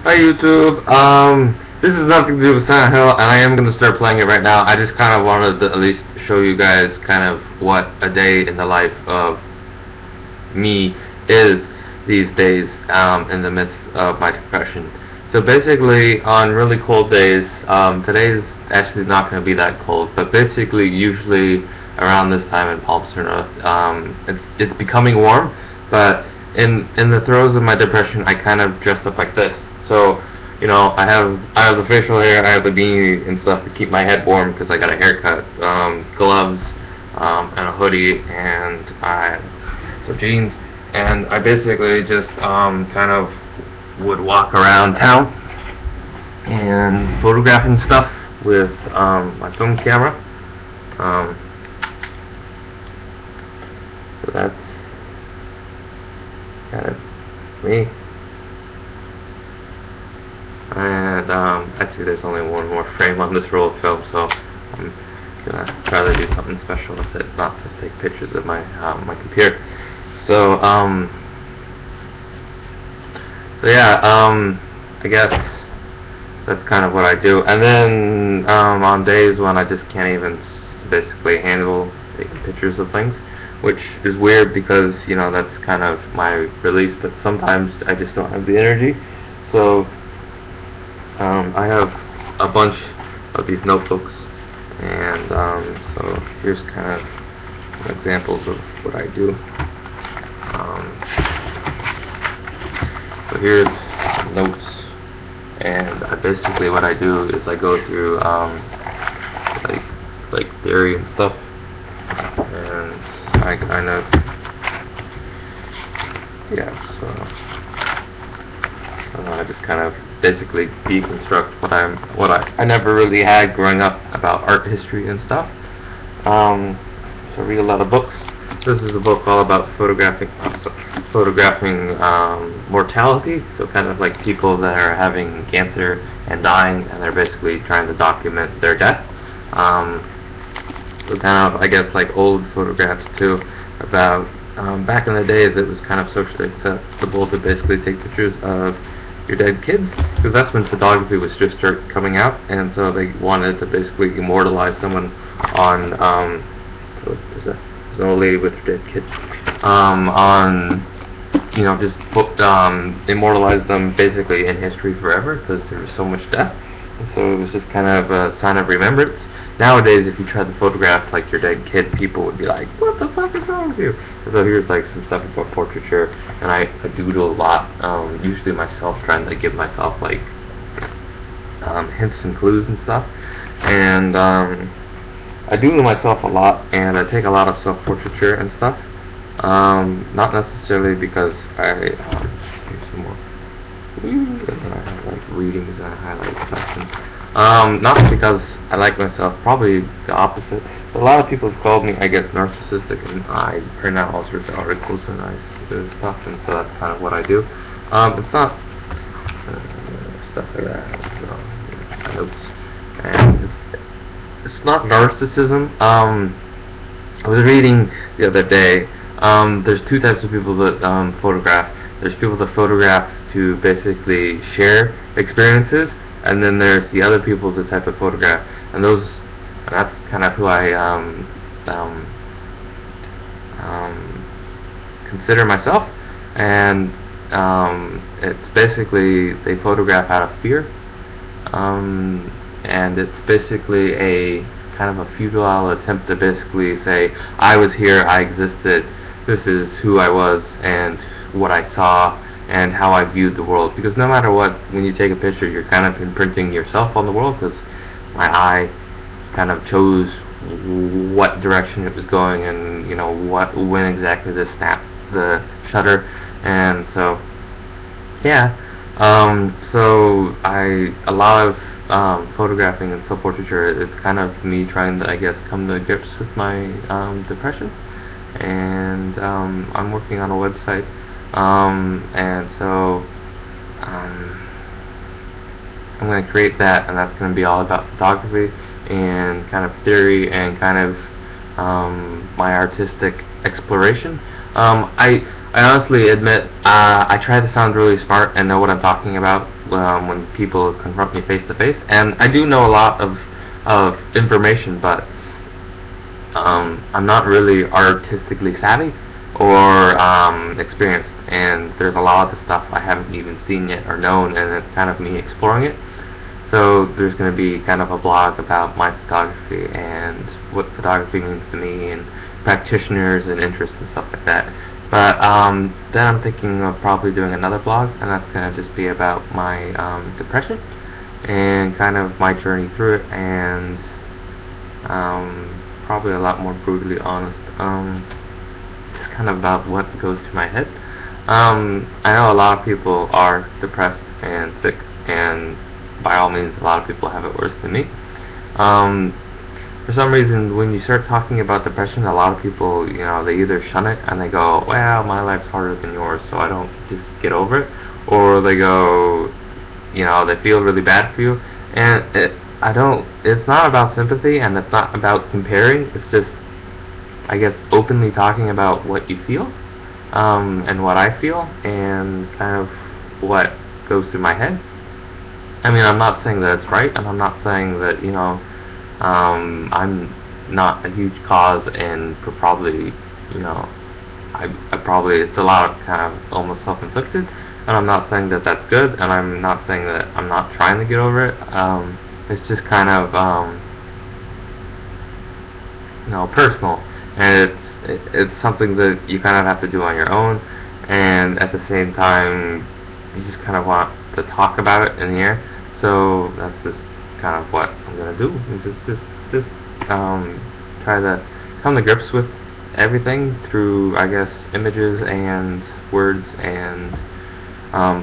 Hi YouTube. This is nothing to do with Silent Hill, and I am going to start playing it right now. I just kind of wanted to at least show you guys kind of what a day in the life of me is these days in the midst of my depression. So basically, on really cold days, today's actually not going to be that cold, but basically usually around this time in Palmerston North, it's becoming warm, but in the throes of my depression, I kind of dressed up like this. So, you know, I have the facial hair, I have the beanie and stuff to keep my head warm because I got a haircut, gloves, and a hoodie, and some jeans, and I basically just kind of would walk around town and photographing stuff with my film camera. So that's kind of me. And actually there's only one more frame on this roll of film, so I'm gonna try to do something special with it, not just take pictures of my my computer. So yeah, I guess that's kind of what I do. And then on days when I just can't even basically handle taking pictures of things, which is weird because, you know, that's kind of my release, but sometimes I just don't have the energy. So I have a bunch of these notebooks, and so here's kind of some examples of what I do. So here's some notes, and basically what I do is I go through like theory and stuff, and I kind of, yeah, so I just kind of basically deconstruct what I never really had growing up about art history and stuff. So I read a lot of books. This is a book all about photographing mortality, so kind of like people that are having cancer and dying, and they're basically trying to document their death. So kind of, I guess, like old photographs too, about back in the days it was kind of socially acceptable to basically take pictures of your dead kids, because that's when photography was just coming out, and so they wanted to basically immortalize someone on there's an old lady with her dead kid, on, you know, just immortalize them basically in history forever, because there was so much death, and so it was just kind of a sign of remembrance. Nowadays, if you tried to photograph like your dead kid, people would be like, "What the fuck is wrong with you?" And so here's like some stuff about portraiture, and I doodle a lot, usually myself, trying to give myself like hints and clues and stuff. And I doodle myself a lot, and I take a lot of self-portraiture and stuff. Not necessarily because here's some more. And then I have like readings and I highlight sections. Not because I like myself, probably the opposite. But a lot of people have called me, I guess, narcissistic, and I print out all sorts of articles and I do stuff, and so that's kind of what I do. It's not stuff like that, notes, and it's not narcissism. I was reading the other day, there's two types of people that photograph. There's people that photograph to basically share experiences, and then there's the other people, the type of photograph, and that's kind of who I consider myself. And it's basically, they photograph out of fear, and it's basically a kind of a futile attempt to basically say, I was here, I existed, this is who I was and what I saw and how I viewed the world. Because no matter what, when you take a picture, you're kind of imprinting yourself on the world, because my eye kind of chose what direction it was going, and, you know, when exactly to snap the shutter. And so yeah, so a lot of photographing and self-portraiture, it's kind of me trying to, I guess, come to grips with my depression. And I'm working on a website, and so I'm going to create that, and that's going to be all about photography and kind of theory and kind of my artistic exploration. I honestly admit I try to sound really smart and know what I'm talking about, when people confront me face to face. And I do know a lot of information, but I'm not really artistically savvy or experienced, and there's a lot of the stuff I haven't even seen yet or known, and it's kind of me exploring it. So there's going to be kind of a blog about my photography and what photography means to me, and practitioners and interests and stuff like that. But then I'm thinking of probably doing another blog, and that's going to just be about my depression and kind of my journey through it, and probably a lot more brutally honest, just kind of about what goes through my head. I know a lot of people are depressed and sick, and by all means a lot of people have it worse than me. For some reason, when you start talking about depression, a lot of people, they either shun it and they go, well, my life's harder than yours, so I don't just get over it, or they go, they feel really bad for you, and it's not about sympathy, and it's not about comparing. It's just, I guess, openly talking about what you feel, and what I feel, and kind of what goes through my head. I mean, I'm not saying that it's right, and I'm not saying that, I'm not a huge cause, and probably, I probably, it's a lot of kind of almost self-inflicted, and I'm not saying that that's good, and I'm not saying that I'm not trying to get over it. It's just kind of, personal, and it's something that you kind of have to do on your own, and at the same time, you just kind of want to talk about it in the air. So that's just kind of what I'm gonna do. Is just try to come to grips with everything through, I guess, images and words and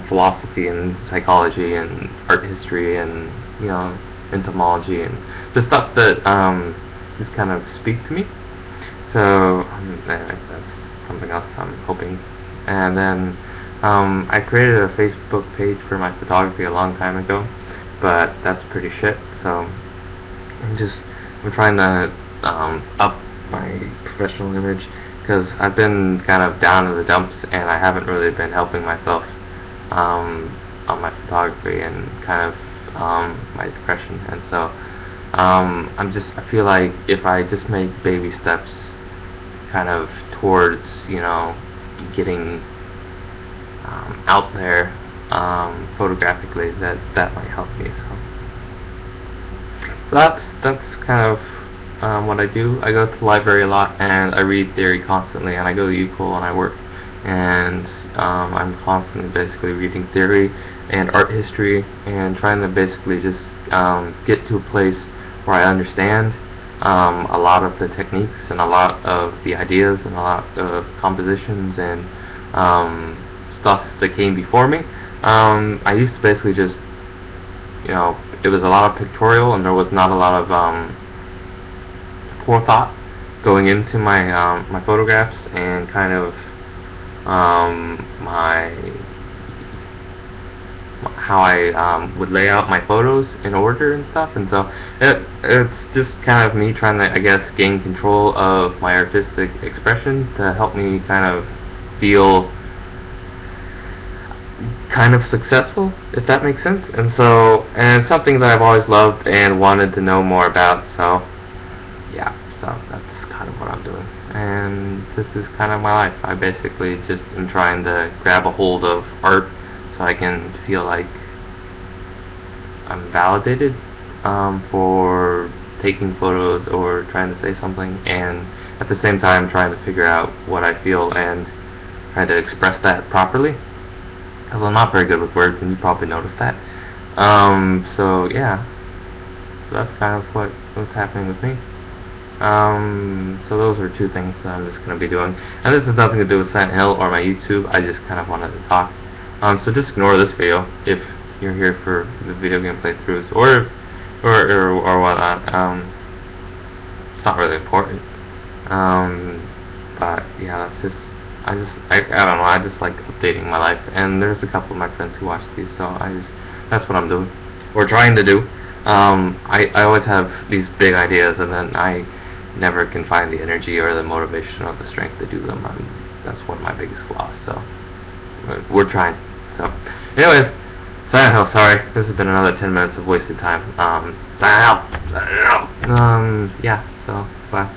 philosophy and psychology and art history and entomology and the stuff that just kind of speak to me. So that's something else I'm hoping. And then I created a Facebook page for my photography a long time ago, but that's pretty shit. So I'm trying to up my professional image, because I've been kind of down in the dumps, and I haven't really been helping myself on my photography and kind of my depression. And so I feel like if I just make baby steps kind of towards getting out there photographically, that might help me. So that's kind of what I do. I go to the library a lot, and I read theory constantly, and I go to UCOL and I work, and I'm constantly basically reading theory and art history and trying to basically just get to a place where I understand a lot of the techniques and a lot of the ideas and a lot of compositions and stuff that came before me. I used to basically just, it was a lot of pictorial, and there was not a lot of forethought going into my my photographs, and kind of how I would lay out my photos in order and stuff. And so it's just kind of me trying to, I guess, gain control of my artistic expression to help me kind of feel kind of successful, if that makes sense. And it's something that I've always loved and wanted to know more about. So yeah, so that's kind of what I'm doing, and this is kind of my life. I basically just am trying to grab a hold of art so I can feel like I'm validated for taking photos or trying to say something, and at the same time trying to figure out what I feel and try to express that properly, because I'm not very good with words, and you probably noticed that. So yeah, so that's kind of what's happening with me. So those are two things that I'm just going to be doing, and this has nothing to do with Silent Hill or my YouTube. I just kind of wanted to talk. So just ignore this video if you're here for the video game playthroughs or whatnot. It's not really important. But yeah, that's just I don't know. I just like updating my life, and there's a couple of my friends who watch these, so that's what I'm doing or trying to do. I always have these big ideas, and then I never can find the energy or the motivation or the strength to do them. That's one of my biggest flaws. So we're trying. So anyways, So anyhow, sorry, this has been another 10 minutes of wasted time. Yeah, so, bye.